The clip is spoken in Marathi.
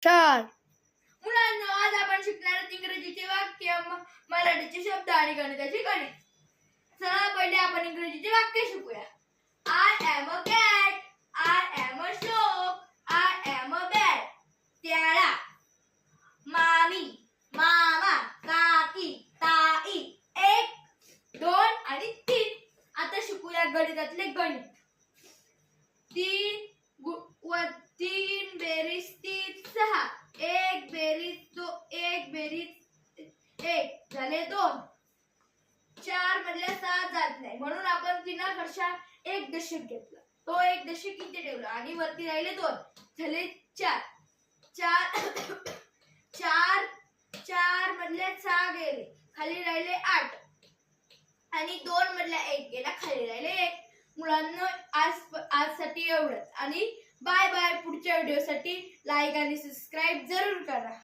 4 मुलांनो, आज आपण शिकणार आहोत इंग्रजीचे वाक्य, मराठीचे शब्द आणि गणिताचे गणित. चला पहिले आपण इंग्रजीचे वाक्य शिकूया. I am a cat. I am a shark. I am a bat. त्याला, मामी, मामा, काकी, ताई, 1, 2 आणि 3. आता शिकूया गणितातले गणित. 3 बेरीज 3 6. 1 बेरीज 2 1 बेरीज 1 झाले 2. 4 मधल्या 6 जात नाही म्हणून आपण 3 एक दशक घेतला. तो एक दशक इथे ठेवला आणि वरती राहिले 2 झाले 4. 4 मधल्या 6 गेले, खाली राहिले 8 आणि 2 मधल्या 1 गेला, खाली राहिले 1. मुलांना आजसाठी एवढंच आणि बाय बाय. पुढच्या व्हिडिओसाठी लाईक आणि सबस्क्राईब जरूर करा.